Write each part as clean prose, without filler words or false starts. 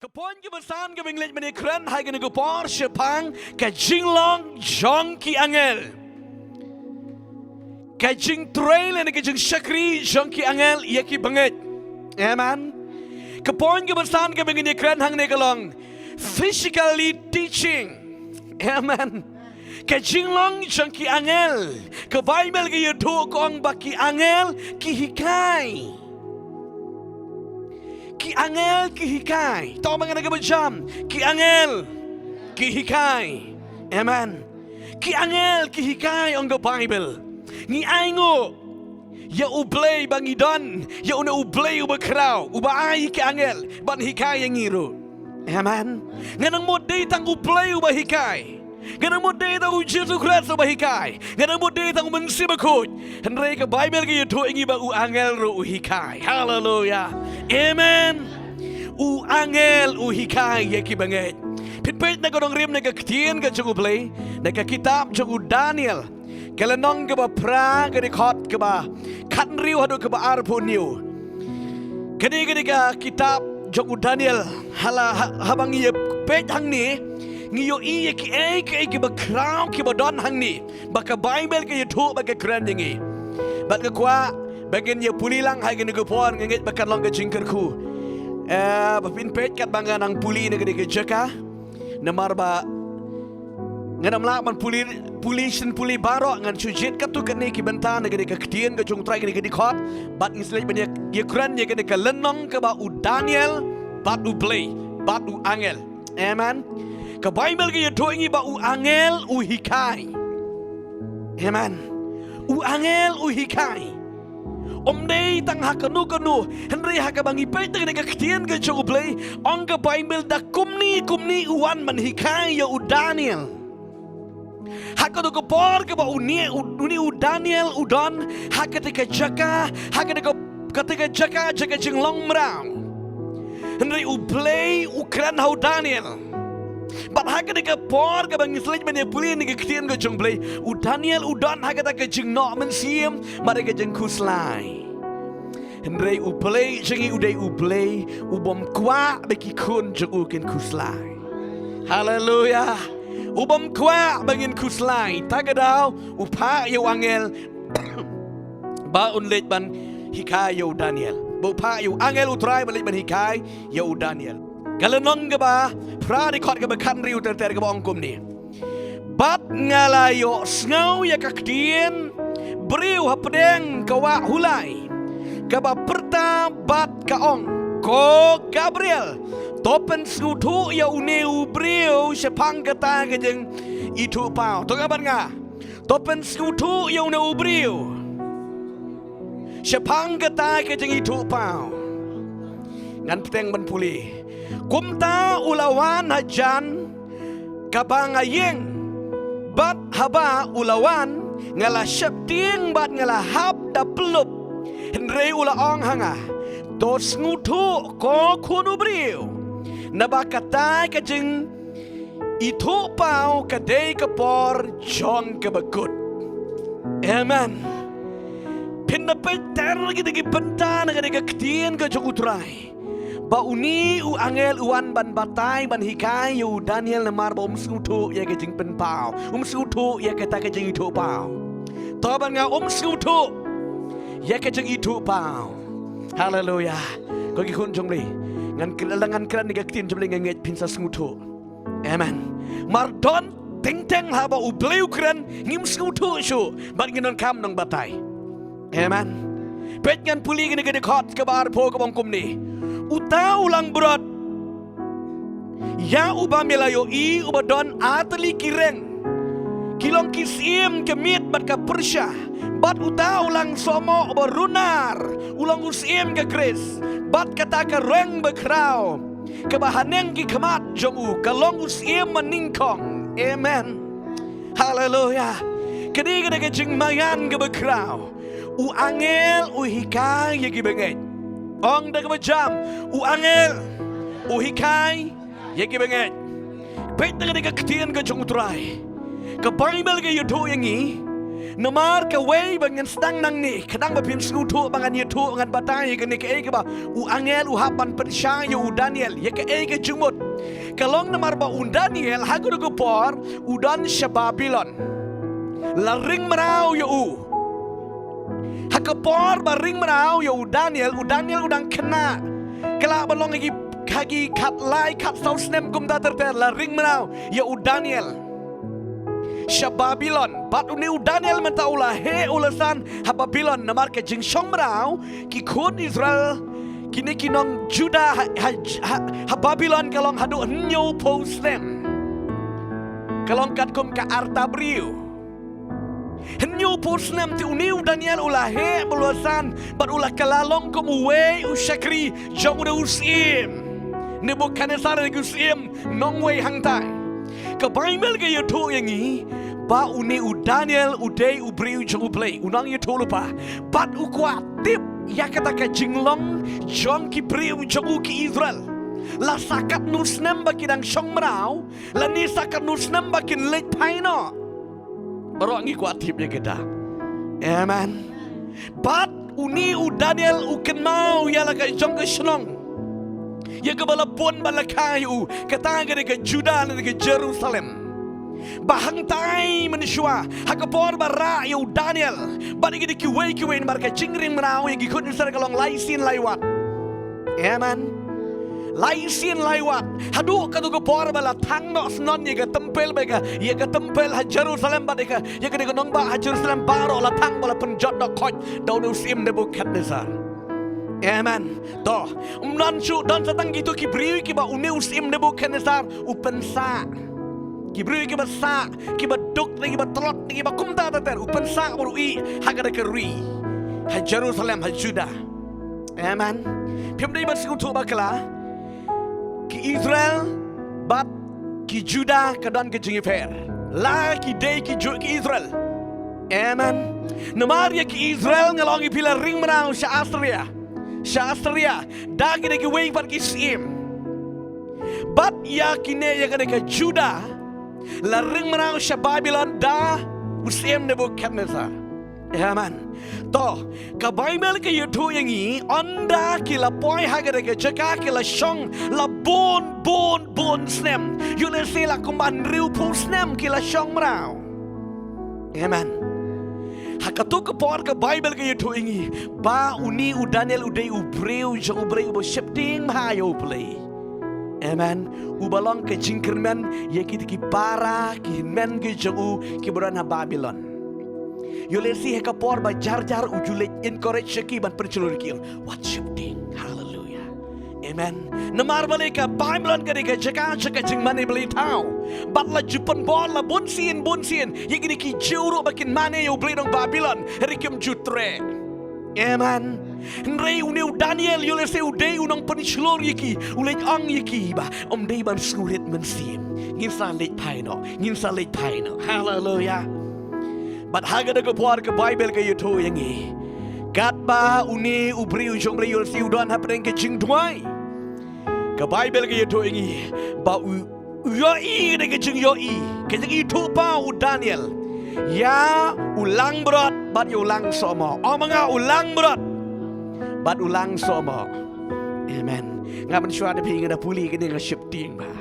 Kapon ke besan ke binglet menikran hai kena kupor sepang ke jinglong jong ki angel. Ke jing trail and ke jing shakri jong ki angel ye ki banget. Amen. Kapon ke besan ke menikran hang nekalong physically teaching. Amen. Ke jinglong jong ki angel. Ke Bible ke yudu kong baki angel ki hikai. Ki angel ki hikai. Tahu mengenai macam ki angel ki hikai. Amen. Ki angel ki hikai on the Bible. Ni aingo ya ublay bangidon ya una ublay ubakraw ubaay ki angel ban hikai yang ngiru. Amen. Nganang mo day tang ublay ubahikai. Ganang mo day tang ujisu krat ubahikai. Ganang mo day tang mansibakut. Henry ka Bible ki yuto ingi ba u angel ro uhikai. Hallelujah. Amen. U angel u hikai ye ki banget. Pitpit na kodong rim na kaktian ka chung ublay. Na kakitab chung u Daniel. Kalanong ka ba pra ka dikot ka ba. Kanriw hado ka ba arpo niyo. Kani ka kitab chung u Daniel. Habang iya pet hang ni. Ngiyo iya ki ba kraw ki ba don hang ni. Baka Bible ka yuto baka kran dingi. Baka kwa bagian ya puli lang hai gini gupon ngit bakan long ka jingkar ku. Bapin pet kat bangga nang puli na gini jaka. Namar ba nganam la man puli baro ngan sujit kat tu kani ki benta na gini ka ketien ka jung trai gini khot. Bat islet banyak ye kran ye gini ka lenong ka ba u Daniel bat u play bat u angel. Amen. Ka Bible ka yuto ingi ba u angel u hikai. Amen. U angel u hikai. Om day tang hakanu Henry hakabangi pay tang nagaktian ka chokuplay. Ang ka Bible da kumni uwan man hikai ya u Daniel. Hakado ko por ka ba uni u Daniel udon hakatika jaka jinglong mrang. Henry u play u kran hau Daniel. But hakatika por ka bang islet man puli nagaktian ka chongplay. U Daniel udon hakataka jing no man siem marika jing kuslai. Henry uplay jangi uday uplay ubom kwa beki kun jung ukin kuslai. Hallelujah. Ubom kwa bangin kuslai. Tagadaw upa yo angel ba unlet ban hikai yo Daniel. Ba upa yo angel utray balit ban hikai yo Daniel. Kalanong ka ba pradikot ka ba kanri uter ka ba ongkom ni. Bat ngalayo sngaw ya kakdien beriu hapedeng kawa hulai. Kaba perta bat kaong ko Gabriel topen skutu ya uneu brio sepang kata kejeng itu pau to kaban nga topen skutu ya uneu brio sepang kata kejeng itu pau ngan peteng ban puli kumta ulawan hajan kabangayeng bat haba ulawan ngala syapting bat ngala hab da pelup Henry ula ong hanga tos ngutu ko kunu brio nabakatai ka jing itu pau kadai kapor jong kabakut. Amen. Pinapay terang kita gipenta na kadai kaktian ka jong utray. Bauni u angel uwan ban batay ban hikai yu Daniel namar ba umskutu ya ka jing penpau. Umskutu ya ka jing itu pau. Toban nga umskutu ya kejeng itu pau. Hallelujah. Kau kikun jongli. Ngan kelangan keran digaktin jongli nganget pinsa ngutu. Amen. Mardon teng haba ubleu keran ngim ngutu syu. Bat nginon kam nang batay. Amen. Pet ngan puli gini gede khot kabar po kabongkum ni. Uta ulang berat. Ya uba melayo i uba don atali kireng. Kilong kisim kemit bat ka Persya. Bat uta ulang somo berunar ulang usim ke Kris bat kata ke reng bekrau kebahaneng ki kemat jongu kalong usim meningkong. Amen. Hallelujah. Kedi kena kejeng mayan ke bekrau u angel u hikai ye ki benget ong da kemajam u angel u hikai ye ki benget pet dengan keketian ke jong utrai ke Bible ke yudo yangi Namar ka way bangan sedang nang ni kadang bapim snutu bangan yetu bangan batay ka ni ka ba u angel u hapan persya u Daniel ya ka ka jumut kalong namar ba u Daniel hagur ko por udan sa Babylon la ring marau ya u hakapor ba ring marau ya u Daniel udang kena kala balong kagi kat lai kat sausnem gum da ter la ring marau ya u Daniel sa Babylon bat uni u Daniel mentaula he ulasan ha Babylon namar ke jing syong marau ki khun Israel kini kinong Judah ha Babylon kalong hadu nyo postem kalong kat kum ka artabriu nyo postem ti uni u Daniel ula he ulasan bat ula kalalong kum uwe u syakri jong u usim Nebukadnezar usim nong we hangtai ka Bible ka yuto yang i ba uni u Daniel u day u briu jong u play unang yuto lupa bat u kuatip ya kata ka jinglong jong ki briu jong u ki Israel la sakat nusnem bakidang syong marau la ni sakat nusnem bakin lej paino barok ngi kuatip ya kita amen bat uni u Daniel u kenmau ya la ka jong ka shnong ya ke balapun balakayu kataga ke Judah dan ke Jerusalem bahang tai manusia hakapor bara ya Daniel bagi di kiwe marka jingring menau yang ikut nisar kalong laisin laiwat amen laisin laiwat hadu kadu ke por bala thang no snon ya ke tempel bega ya ke tempel ha Jerusalem badika ya ke nong ba ha Jerusalem baro la thang bala penjot no khoj daun usim Nebukadnezar amen toh umnan su dan satang gitu kibriu ki ba uneus im Nebukadnezar upensa kibriu ki ba sa ki ba duk ki ba trot ki ba kumta tater upensa urui hagada keri ha Jerusalem ha Judah amen pim dai ba sikutu bakala ki Israel bat ki Judah kadan ke jingifer la ki dei ki Israel amen namaria ki Israel ngalongi pila ring menang sa Syastria dagi dagi way par kisim bat ya kine ya kada ka Judah la ring menang sa Babylon da usim Nebukadnezar amen to ka Bible ka yutu yang i onda kila poi haga ka jaka kila shong la bon snem yule sila kumban riu pu snem kila shong marau amen hakato ka por ka Bible ka yuto ingi ba uni u Daniel u day u breu jong u breu bo shifting hayo play amen u balong ka jingkermen ya kiti ki para ki men ki jong u ki buran ha Babylon yole si ka por ba jar u jule encourage ki ban percelur ki what shifting hallelujah amen namar balik ka Babylon ka ka jaka jing mane beli tau bat la jupan bol la bonsin ya gini ki juru bakin mane yo beli dong Babylon rikim jutre amen Nrei uneu Daniel yole se udei unang penichlor yiki ulej ang yiki ba dei ban skurit mensim ngin sa lej paino hallelujah bat haga da puar ke Bible ke yuto yangi gat ba uni ubri ujong bre yol si udon hapren ke jing duai ke Bible ke yuto yangi ba yoi de ke jing yoi ke jing itu pa u Daniel ya ulang berat bat ulang somo omanga ulang berat bat ulang somo amen ngamen syua de pinga da puli ke ni shifting ba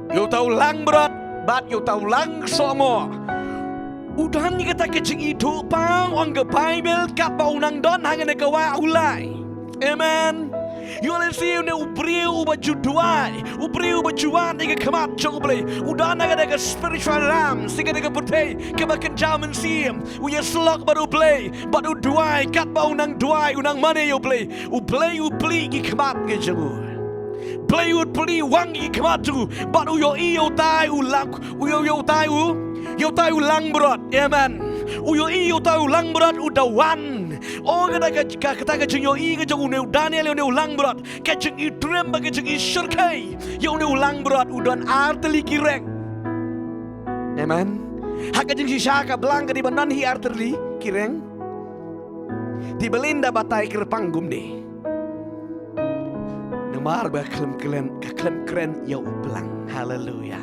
yo ta ulang berat bat yo ta ulang somo udan ni kata kecing itu pang ang ke Bible kat ba unang don hangan ke wa ulai amen you will see ne ubriu ba juduai ubriu ba juan ni ke kamat jong blai udan na ke spiritual ram siga ke putei ke ba kan jaman sim u ya slok baru play baru duai kat ba unang duai unang mane yo play u play ki kamat ke jong play u play wang ki kamat tu baru yo tai ulang yo tai yo tahu ulang berat, amen. Uyo iyo tahu ulang berat udawan. Oh kata kecing yo i kecing uneu Daniel uneu ulang berat. Kecing i drem bagi kecing i syurkai. Yo uneu ulang berat udan arteli kirek, amen. Hak kecing si syaka belang di banan hi arteli kireng. Di belinda batai kerpanggum deh. Nemar ba klem keren ya belang, haleluya.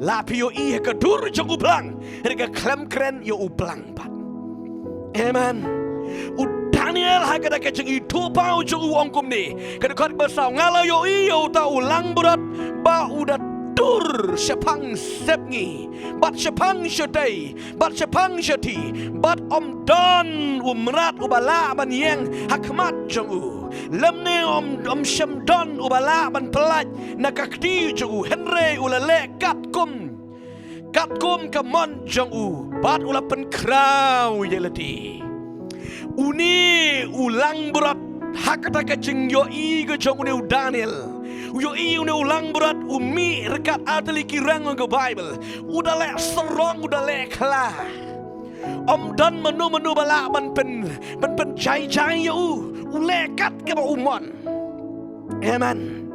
Lapi yo i ka dur jong uplang. Rega klem kren yo uplang pat. Amen. U Daniel hagada ka jeng itu pau jong u ongkum ni. Kada kat basau ngala yo i yo ta ulang berat ba udat dur sepang sepngi bat sepang syadai bat sepang syati bat om don umrat ubala ban yang hakmat jongu lemne om syam don ubala ban pelaj nakakti jongu henre ulale katkum kamon jongu bat ulapan kraw yelati uni ulang berat hakata kajeng yo i ke jongu ne Daniel Uyo i une ulang berat umi rekat atali kirang ke Bible. Udah lek serong udah lek kelah. Om dan menu bala ban pen jai ya ulekat ke ba umon. Amen.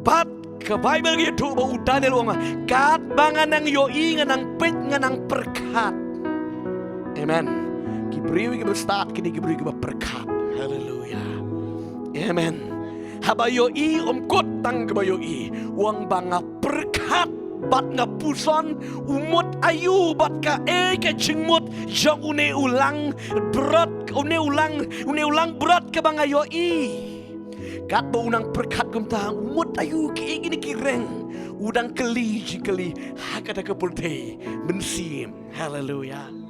Bat ke Bible gitu ba Daniel wong kat bangan nang yo i nganang pet nganang perkat. Amen. Kibriwi ke start kini kibriwi ke perkat. Haleluya. Amen. Habayo i kot tang kebayo i uang banga perkat bat ngapuson umut ayu bat ka ke jengmut jang une ulang berat une ulang berat ke banga yo i kat ba unang perkat kumta umut ayu ke gini kireng udang keli hakata ke purte mensim. Haleluya.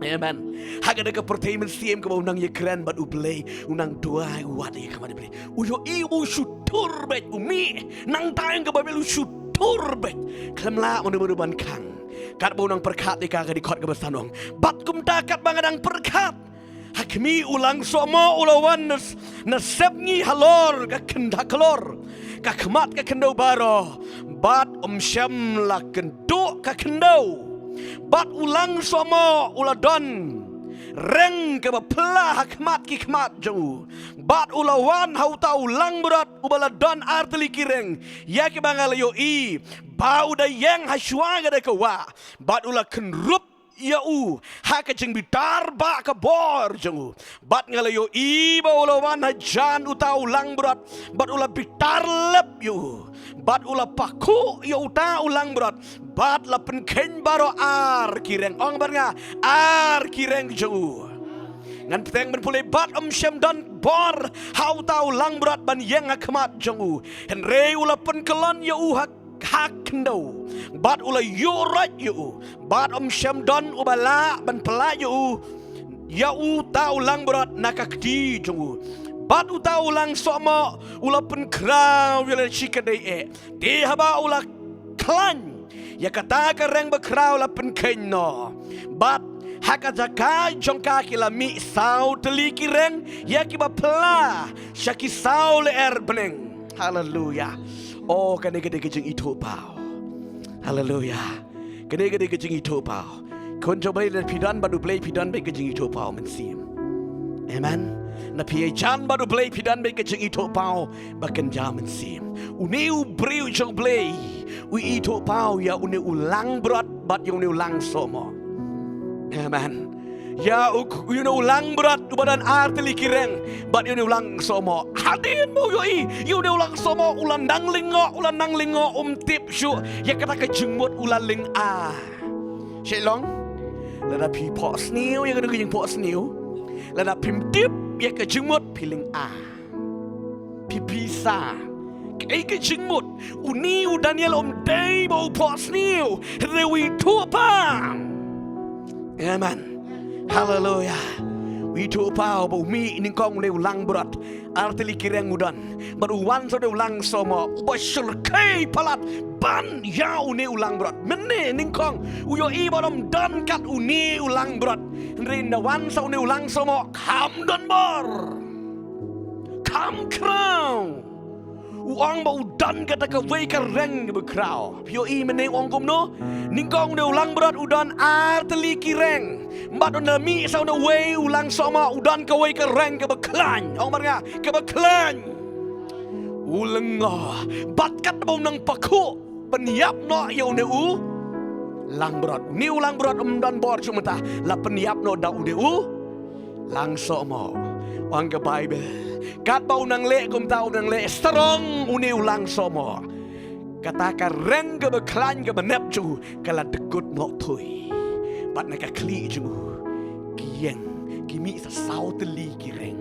Amen. Hagada ka pertay mensim ka unang yekran bat ublay unang dua wat ya kamade beli. Uyo i syutur bet umi nang tayang ka babel syutur bet. Klemla menu ban kang. Kat ba unang perkat ka di kot ka basanong. Bat kumta kat bangadang perkat. Hakmi ulang somo ulawan nasebngi halor ka kenda kalor. Ka kemat ka kendo baro. Bat syam la kendo ka kendo. Bat ulang somo uladon reng ke bapela hakmat kikmat jauh. Bat ulawan hau ta ulang berat ubaladon arteli kireng ya ke bangal yo i bau da yang haswa ga da kawa. Bat ula kenrup ya haka jeng bitar ba ka bor jauh. Bat ngalayo i ba ulawan hajan uta ulang berat bat ula bitar lep yo. Bat ula paku ya uta ulang berat bat lapen ken baro ar kireng ong barnga ar kireng jauh ngan peteng berpulai bat syam dan bor hau tau lang berat ban yang akmat jauh henre ulapen kelon ya hak kendo bat ula yurat yu bat syam dan ubala ban pela yu ya tau lang berat nakakti jauh bat utau lang somo ulapen kraw yala chikadai de haba ula klan ya kata kareng bekrau la penkeno bat hakajakai jongka kila mi sau teli kireng ya kiba pela syaki sau le beneng. Haleluya. Oh kene-kene kejeng itu pau. Haleluya. Kene-kene kejeng itu pau. Kon coba lihat pidan badu play pidan baik kejeng itu pau mensim. Amen. Na pia jan badu play pidan baik kejeng itu pau baken jam mensim. Uneu breu jong play. Ui itu pau ya une ulang berat bat yang une ulang somo. Amen. Ya une ulang berat badan arteli kireng bat une ulang somo. Hadin mo yoi une ulang somo ulan nang lingo tip syu ya kata kejengmut ulan ling a. Shelong. Lada pi po sniu ya kena kejeng po sniu. Lada pim tip ya kejengmut piling a. Pipisa. Kay kejengmut uni Daniel day bau pos niu rewi tupa. Amen. Haleluya. Wi tupa bau mi ningkong le ulang berat arteli kireng udan baru wan so de ulang somo basur kai palat ban ya uni ulang berat mene ningkong uyo i barom dan kat uni ulang berat rinda wan so uni ulang somo kam don bor kam crown uang bau dan kata kawai kereng bekrau. Pio i meneng uang kumno, ningkong de ulang berat udan arteli kireng. Mbak on mi sa na way ulang sama udan kawai kereng ke beklan. Ong marga ke beklan. Ulenga batkat bau nang paku peniap no ya une lang berat. Ni ulang berat dan bor cuma ta la peniap no da ude lang sama. Wang ke Bible. Kat bau nang le kum tau nang le strong uni ulang somo. kata kareng ke beklan ke menep ju kala degut nok thui bat na ka kli ju kieng kimi sa sau teli kireng.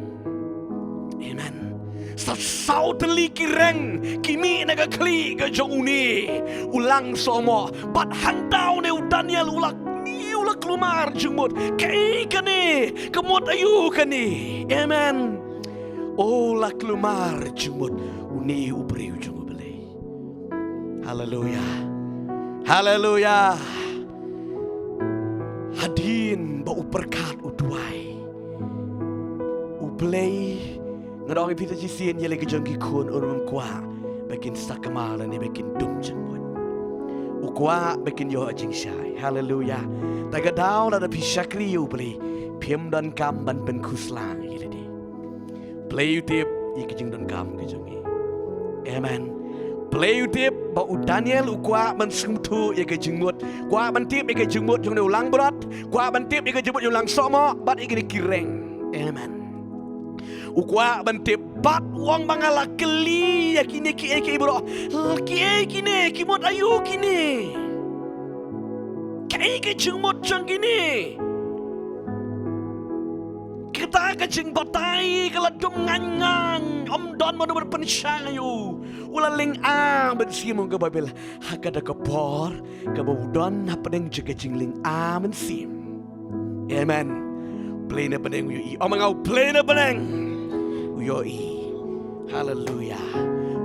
Amen. Sa sau teli kireng kimi na ka kli ke jo uni ulang somo bat handau ne Daniel ulak ni ulak lumar jumut kai kani kemot ayu kani. Amen. Ulak lumar jumut uni ubreu jumut. Haleluya. Haleluya. Hadin ba uperkat uduai. Ublay ngadong ipita jisien yele kejangki kun unum kwa bakin sakama ni bakin dum jengmut. Ukwa bakin yo ajing syai. Haleluya. Taga daw na pisakri ublay piem dan kam ban pen kuslang yele di. Play utip ikijing dan kam kejangi. Amen. Play utip ba Daniel ukwa man sumtu ya ke jengmut kwa ban tip ya ke jengmut jong ulang berat kwa ban tip ya ke jengmut ulang somo bat ya ke kireng. Amen. Ukwa ban tip bat wang bangala keli ya kini ki bro ki kini kimot ayu kini kai ke jengmut jong kini kita kajing batai kalau dum ngangang om don mau berpensayu ulaling bensimu ke Babel hakada kepor ke bawudon hapadeng juga jingling bensim. Amen. Play na peneng uyoi om ngau play na peneng uyoi. Haleluya.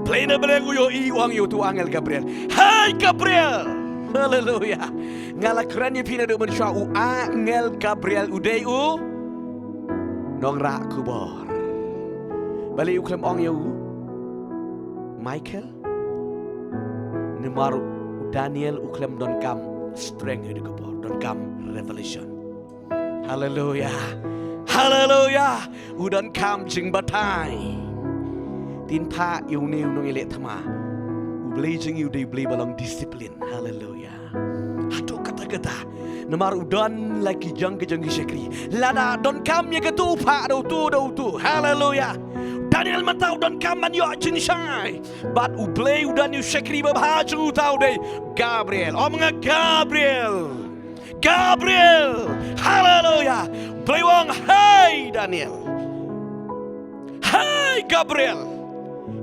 Play na peneng uyoi uang yu tu angel Gabriel. Hai Gabriel. Haleluya. Ngalakran ye pina do mensha angel Gabriel udai nong ra kubor. Bali uklem ong yu Michael Nemaru Daniel uklem don kam strength di kubor don kam revelation. Haleluya. Haleluya. Udon kam jing batai. Tin pa yu new nong ilet thama. Ublay jing yu day blay balong disiplin. Haleluya. Aduh kata-kata Namar udon lagi jang ke jangki syakri. Lada don kam ya ketu pa do tu. Haleluya. Daniel matau don kam man yo jin syai. But ublay udan yu syakri babhaju tau deh. Gabriel. Omnga Gabriel. Gabriel. Haleluya. Blewang hai Daniel. Hai Gabriel.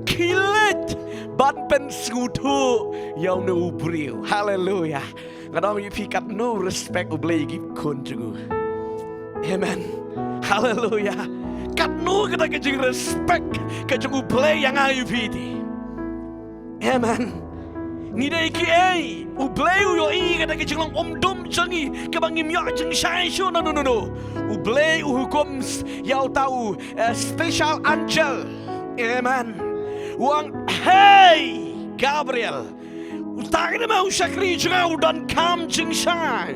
Kilet ban pen skutu yaw no ubriu. Haleluya. Kadang you pick up no respect ublay give kun juga. Amen. Haleluya. Kat no kita kejeng respect kejeng ublay yang ayu piti. Amen. Ngidai ki ublay uyo kata kejeng long dum jangi kebangim yo jeng syai shu no. Ublay hukum yau tahu special angel. Amen. Uang hey Gabriel. Utang na mau syakri jengau dan kam jeng syai.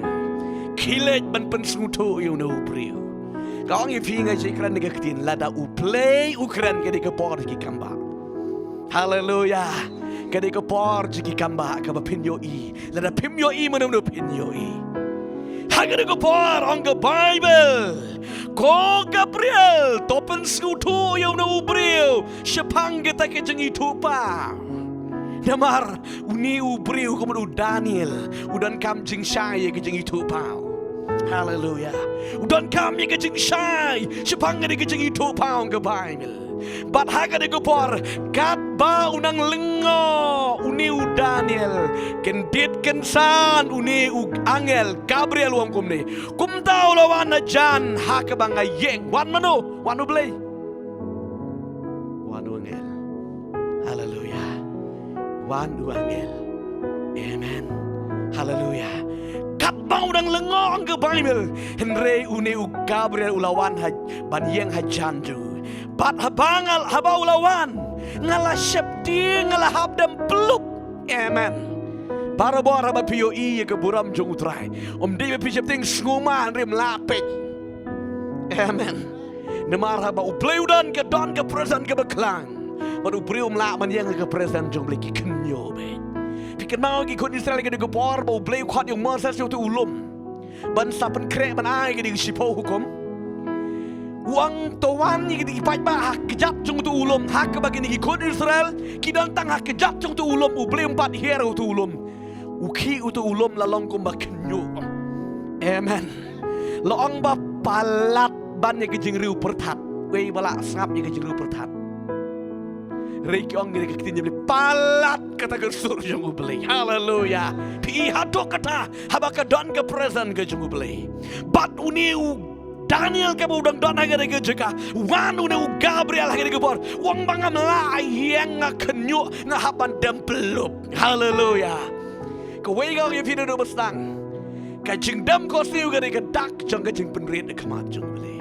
Kilet ban pensuto yu no brio. Kau ngi pinga jekran nega ketin lada uplay ukran kedi kepor ki kamba. Haleluya. Kedi kepor ki kamba kaba pinyo lada pinyo manum no pinyo Hagada kepor on the Bible. Ko Gabriel topen suto yu no brio. Syapang kita ke jeng itu pa. Namar uni ubriu kemudian Daniel udan kam jing syai ke jing itu pau. Haleluya. Udan kam ke jing syai sepang ke jing itu pau ke Bible. Bat haga de gopor kat ba unang lengo uni Daniel kendit kensan uni angel Gabriel wong kumni. Kum tau lawan jan haka banga yeng wan manu blay. Wanu angel. Haleluya. Wan angel. Amen. Haleluya. Kat bau dang lengong ke Bible. Henry une Gabriel ulawan ban yeng hajanju. Bat habangal habau ulawan. Ngala syepti ngala habdam peluk. Amen. Para bora ba piyo ke buram jong utrai. Di be syepting nguman rim lapik. Amen. Nemar haba upleudan ke don ke present ke beklang. Madu prium la man yang ke present jong bleki kenyo be. Pikir mau gi kon Israel ke de por ba upleu khot yang Moses tu ulum. Ban sapen krek ban ai ke di sipo hukum. Wang tuan ni kita ipai ba hak kejap jung tu ulum hak bagi ni kod Israel kidang tang hak kejap jung tu ulum uble empat hero tu ulum uki tu ulum lalong kum ba kenyu. Amen. Loong ba palat ban ni kejing riu pertat wei bala sangap ni kejing riu pertat. Reiki ong ni ketin beli palat kata ke sur jung uble. Haleluya. Pi hadok kata habaka don ke present ke jung uble. Bat uniu Daniel ke budang don hagere ke jeka wanu ne Gabriel hagere ke bor wong bangam la yang ngakenyu ngahapan dempelup. Haleluya. Ke wega ye pina do bestang ka jing dam ko siu gare ke dak jong ke jing penrit ke mat jong bele.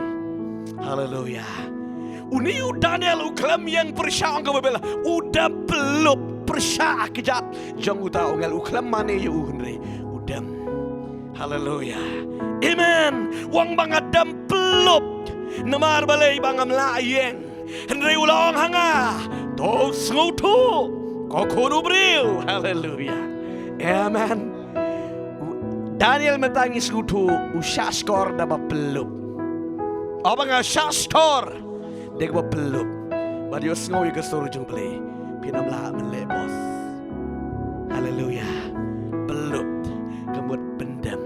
Haleluya. Uniu Daniel uklam yang persya ke bela udah pelup persya kejat jong uta ongal uklam mane ye unre udam. Haleluya. Amen. Wang bangat dam pelup namar balai bangam layeng henry ulang hanga to ngutu ko kono breu. Haleluya. Amen. Daniel metangis ngutu usyaskor da pelup abang syaskor dek ba pelup badios ngoy ke suru jung play pinam la melebos. Haleluya. Pelup kemut pendam.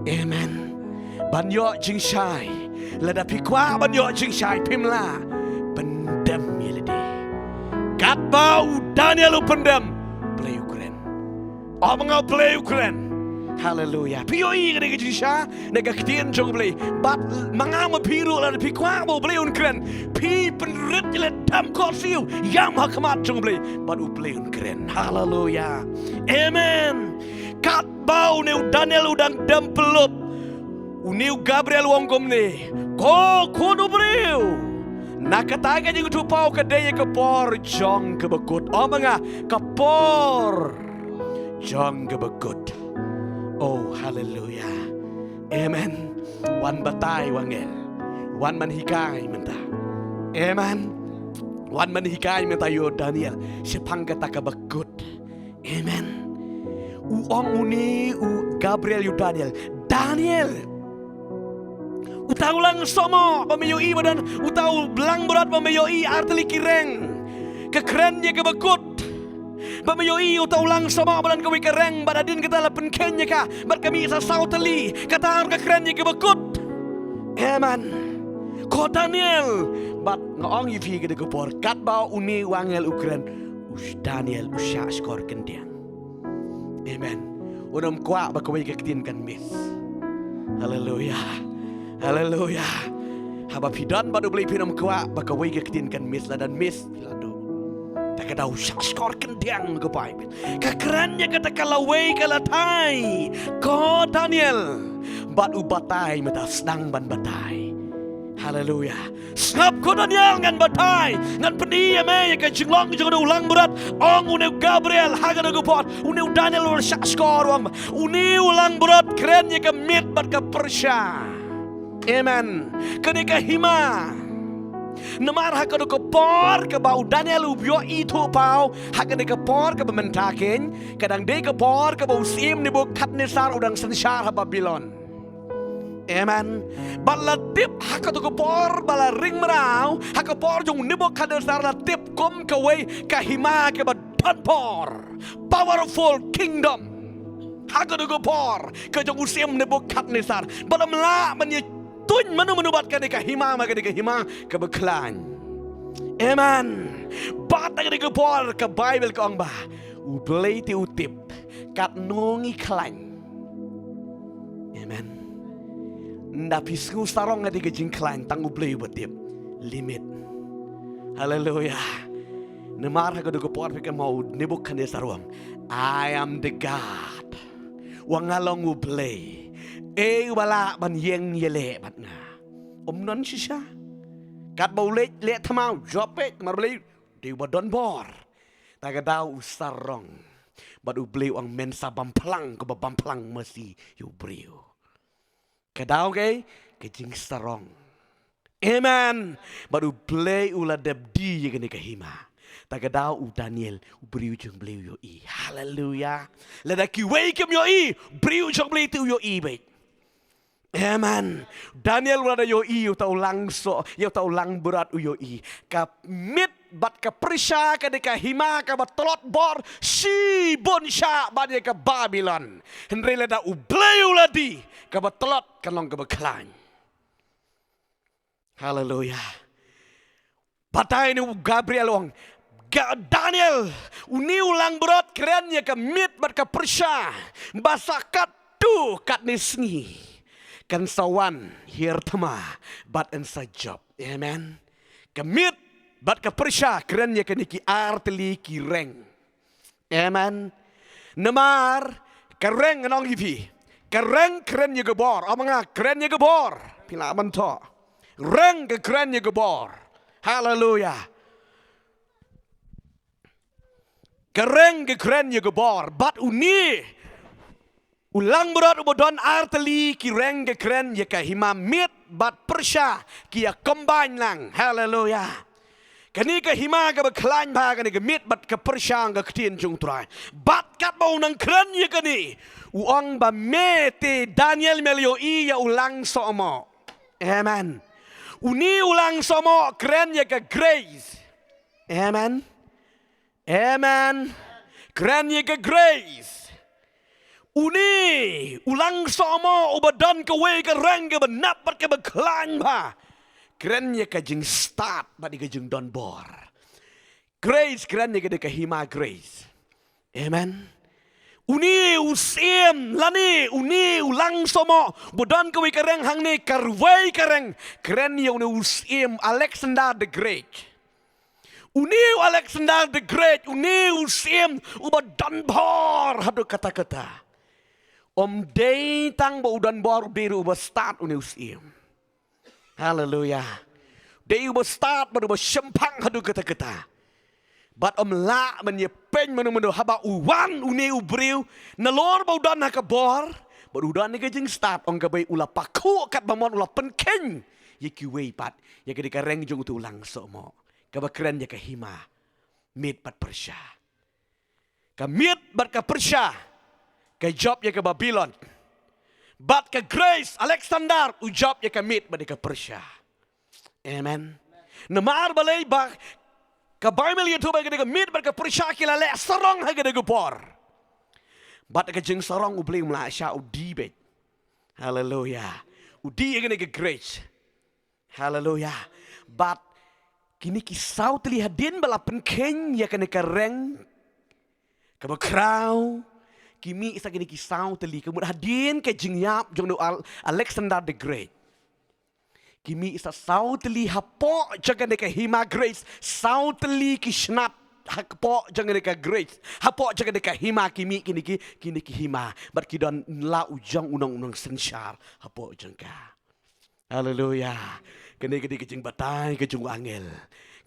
Amen. Banyo jing syai lada pikwa banyo jing syai pimla pendam yelede kat bau Daniel pendam play Ukraine abang play Ukraine. Haleluya. Pioi gede jing sya nega ketien jong play bat mangama piru lada pikwa bau play Ukraine pi penrit le dam korsiu yam hakmat jong play bat play Ukraine. Haleluya. Amen. Kat bau neu Daniel udang dam pelup uniu Gabriel wongkom ne ko kono breu nakataga jing tu pau kadeye ke por jong ke bekut omanga ke por jong ke bekut. Oh haleluya. Amen. Wan batai wangel wan man hikai menta. Amen. Wan man hikai menta yo Daniel sepang kata ke bekut. Amen. Uong uni Gabriel yu Daniel utau lang somo pameyoi badan utau belang berat pameyoi arteli kireng kekerennya kebekut pameyoi utau lang somo badan kewi kereng badadin kita lapen kenya ka bat kami isa sauteli kata har kekerennya kebekut. Amen. Ko Daniel bat ngong yifi gede kepor kat ba uni wangel Ukraine us Daniel usya skor kendiang. Amen. Unam kuat bakawai keketin kan mis. Haleluya. Haleluya. Haba pidan badu beli pinam kuat bakawai keketin kan mis dan mis ladu. Tak ada usah skor kendiang ke Bible. Kekerannya kata kalawai kalatai. Ko Daniel bat ubatai mata sedang ban batai. Haleluya. Sngap ko Daniel ngan batai ngan peni ame ke jinglong jeung ulang berat ong uneu Gabriel haga do pot uneu Daniel ur skor wang uneu ulang berat keren ke mit bat ke Persya. Amen. Kene ke hima namar haga do por ke bau Daniel ubyo itu pau haga ke por ke bementaken kadang de ke por ke bau sim ni Nebukadnezar udang sensar ha Babylon. Amen. Bala tip hakatu por bala ring merau hakapor jong Nebukadnezar la tip kom kaway kahima ke badan por powerful kingdom hakatu por ke jong usim Nebukadnezar bala mela menye tun menubatkan kahima ke kahima ke beklan. Amen. Batang ke por ke Bible ke ong ba ublei ti utip kat nongi klan. Amen. Ndapi sku sarong ngati ke jingklan tangu bleu betip limit. Haleluya. Nemar ha ko por ke mau Nebukadnezar wang I am the God. Wang along u play. Wala ban yeng yele batna. Non shisha. Kat bau le thamau jope mar bleu di badon bor. Taga dau sarong. Badu bleu ang mensa bamplang ke bamplang masi yu breu. Kadau ke jing sarong. Amen. Baru play ula debdi ye kene kahima. Tagadau u Daniel u briu jeng bleu yo i. Haleluya. Lada ki wake him yo i. Briu jeng bleu tu yo i baik. Amen. Daniel rada yo I tau langso, yo tau lang berat yo I. Ka mit bat ka prisha ka de ka hima ka batolot bor si bon sha bat ka Babylon. Henry lada ubleu ladi ka batolot ka long ka beklan. Hallelujah. Batay ni Gabriel ong Daniel uni ulang berat kerennya ka mit bat ka prisha basakat tu kat nisni. Kan sawan hirtama bat en sa job. Amen. Kamit bat ka persya kerennya kaniki arteli kireng. Amen. Namar kereng anong givi. Kereng kerennya gebor. Amanga kerennya gebor. Pila manto. Reng ke kerennya gebor. Hallelujah. Kereng ke kerennya gebor. Bat uni ulang berat ubodon arteli kireng ke keren ya ka himamit bat persya kia combine lang. Hallelujah. Kani ka hima ka beklan ba kani ka mit bat ka persya ka ketien jung trai. Bat kat bau nang keren ya kani. Uang ba mete Daniel melio I ya ulang somo. Amen. Uni ulang somo keren ya ka grace. Amen. Amen. Keren ya ka grace. Uni ulang sama ubadan kewe ke reng ke benap bat ke beklan ba. Kerennya ke jeng start bat ke jeng don bor. Grace kerennya ke hima grace. Amen. Uni usim lani uni ulang sama ubadan kewe ke reng hang ni karwei ke reng. Kerennya uni usim Alexander the Great. Uni Alexander the Great uni usim ubadan bor hadu kata-kata. Om day tang ba udan bor biru ba start uni usim. Hallelujah. Day ba start ba sempang hadu kata-kata. Bat om la menyepen menu-menu haba uwan uni ubriu nalor ba udan ka bor ba udan ka jing start ong gabay ula paku kat bamon ula penken yeki wei pat ya ka reng jung tu ulang somo. Ka bakren ya ka hima mit pat persya. Ka mit bat ka persya. Ka job ya ke Babylon. Bat ke Grace Alexander u job ya ke mit bat ke Persia. Amen. Namar balay ba ka Bible ya tu ba ke mit bat ke Persia kila le sarong ha ke por. Bat ke jeng sarong u beli Malaysia u dibet. Hallelujah. U di ya ke Grace. Hallelujah. Bat kini kisau terlihat din balapan ken ya ke reng ke bakrau. Kimi isa gini kisau teli kemudian hadin ke jingyap jong Alexander the Great. Kimi isa sau teli hapo jangan deka hima grace sau teli kisnap hapo jangan deka grace hapo jangan deka hima kimi kini ki hima bar kidon la ujang unang sensar hapo jangka. Hallelujah. Kini kejing batai kejung angel.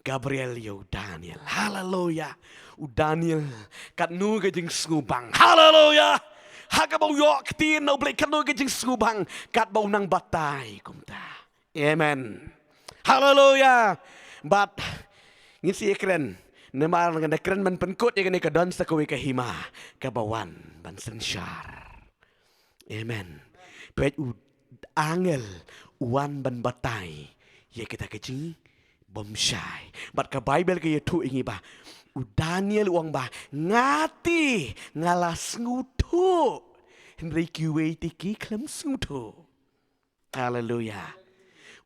Gabriel yo Daniel. Hallelujah. U Daniel kat nu kejing skubang. Hallelujah. Haka bau yo ketin no blek kat nu kejing skubang kat bau nang batai kumta. Amen. Hallelujah. But ngisi keren. Nemar ngada keren man penkut ya kene kadon sakowe ka hima ka bawan ban sensyar. Amen. Bet u angel uan ban batai ya kita kejing bomsyai. Bat ka Bible ke tu ingi ba. U Daniel uang ba ngati ngalas ngutu. Henry kiwe tiki klem ngutu. Hallelujah.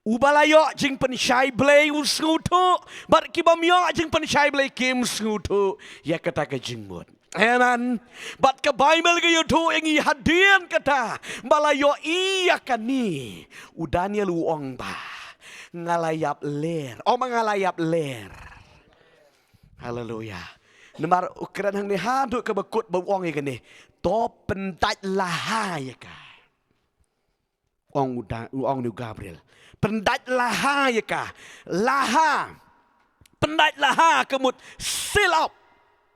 U balayo jing pensyai blay u ngutu. Bat ki bamyo jing pensyai blay kim ngutu. Ya kata ke jing mut. Amen. Bat ka Bible ke tu ingi hadian kata. Balayo iya kani. U Daniel uang ba. Ngalayap ler. Oh mengalayap ler. Hallelujah. Nemar ukran hang ni haduk ke bekut bawang ikan ni. To pentaj lahai ka. Ong ni Gabriel. Pentaj lahai ka. Laha. Pentaj laha kemut silap.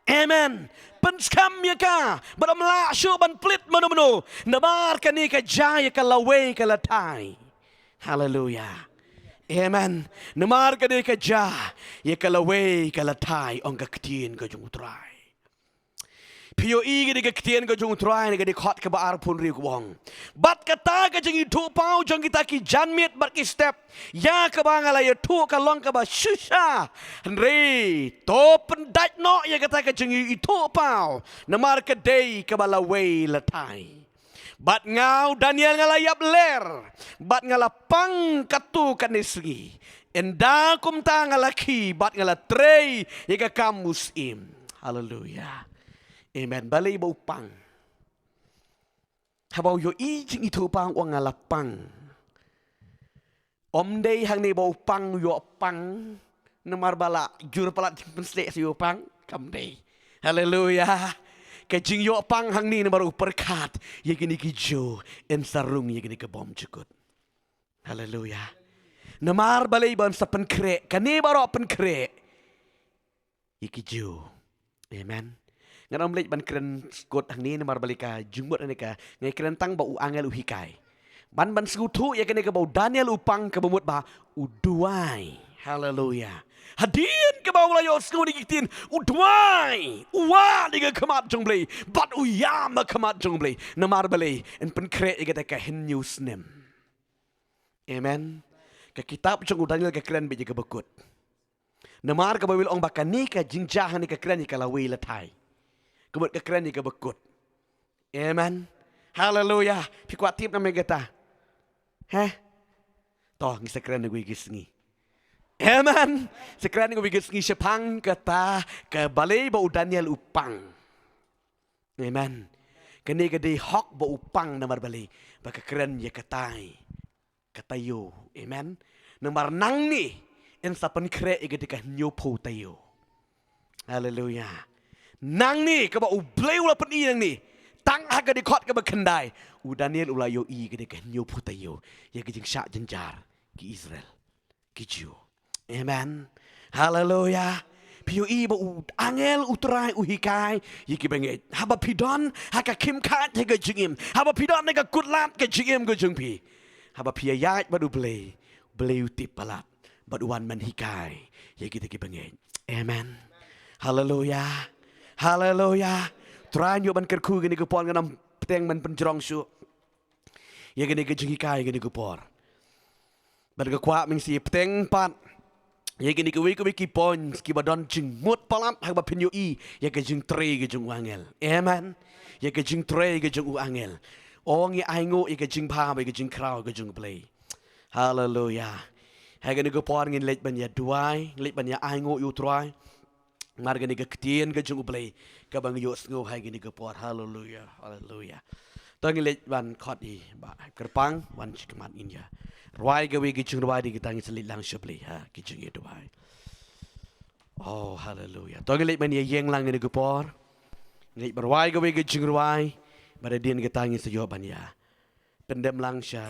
Amen. Penskam ya ka. Badam la syu ban plit menu-menu. Nemar ka ni ka jaya ka lawe ka latai. Hallelujah. Amen. Namar ka de ka ja, ye kalawe kalatai ong ka ketin ka jung utrai. POE cái đi cái tiền cái chung try này cái đi khót cái bar pun riu kuang. Bat kata cái chung itu pau chung kita ki janmit bat ki step. Ya ke bang ala ya tu ka long ka ba shusha. Henry to pendat no ya kata cái chung itu pau. Namar ke day ke bala way latai. Bat ngau Daniel ngalayap ler. Bat ngalapang katu kanisgi. Enda kum ta ngalaki bat ngalatrey ya ka kamus im. Hallelujah. Amen. Balay ba upang. Habaw yo ijing ito pang wang alapang. Day hang ni ba upang yo pang. Namar bala jur palat jing pensle si upang. Day. Hallelujah. Kajing yo pang hang ni namar uperkat. Ya gini ki jo. En sarung ya gini ke bom cukut. Hallelujah. Namar balay ba sa penkre. Kani baro penkre. Iki jo. Amen. Ngana mlej ban kren skot hang ni namar balika jumut anika ngai kren tang ba u angel u hikai ban skutu ya kene ka ba Daniel upang ka bumut ba uduai. Hallelujah. Hadin ka ba wala yo skot dikitin uduai uwa diga kamat jongblei bat uyam kamat jongblei namar balai en pen kre ya ka hen news nem. Amen. Ka kitab jong Daniel ka kren be ka bekut namar ka bawil ong bakani ka jingjahan ni ka kren ni ka lawi latai. Kebut kekeren ni kebekut. Amen. Hallelujah. Pikuat tip nama kita. Toh ngi sekeren ni gue gisngi. Amen. Sekeren ni gue gisngi sepang kata ke balai ba Daniel upang. Amen. Kini gede hok ba upang namar balai. Ba kekeren ya katai. Katayo. Amen. Namar nang ni en sapan kre gede ka nyopo tayo. Hallelujah. Nang ni kaba ublay ula pen nang ni tang haga di kot kaba kendai Daniel ula yo i gede ka nyo putayo ya gejing syak jenjar ki Israel ki Jew. Amen. Hallelujah. POE ba angel utrai uhikai yiki benget haba pidon haka kim kat hega jingim haba pidon hega kutlat ke jingim go jungpi haba piayat badu blay utip palat baduan man hikai yiki teki benget. Amen. Hallelujah. Hallelujah. Tran yo ban kerku gini kupon ganam peteng man penjerong su. Ya gini ke jengikai gini kupor. Ban ke kwa ming si peteng pat. Ya gini ke wiki pon ski badon jing mut palat hak ba pinyo i ya ke jing tre ke jing wangel. Amen. Ya ke jing tre ke jing angel. Ong ya aingo ya ke jing pa ba ke jing kraw ke jing play. Hallelujah. Ha gini kupon ngin lej ban ya duai, lej ban ya aingo yu try. Marga ni ketien ke jung ublay ke bang yo sngo hai gini ke por. Hallelujah. Hallelujah. Tong lej ban khot i ba kerpang wan chikmat inja rwai ke wi ke jung rwai di kitang selit lang shopli ha ke jung itu bai. Oh hallelujah. Tong lej ban ye yeng lang gini ke por lej berwai ke wi ke jung rwai pada din kitang sejo ban ya pendem lang sya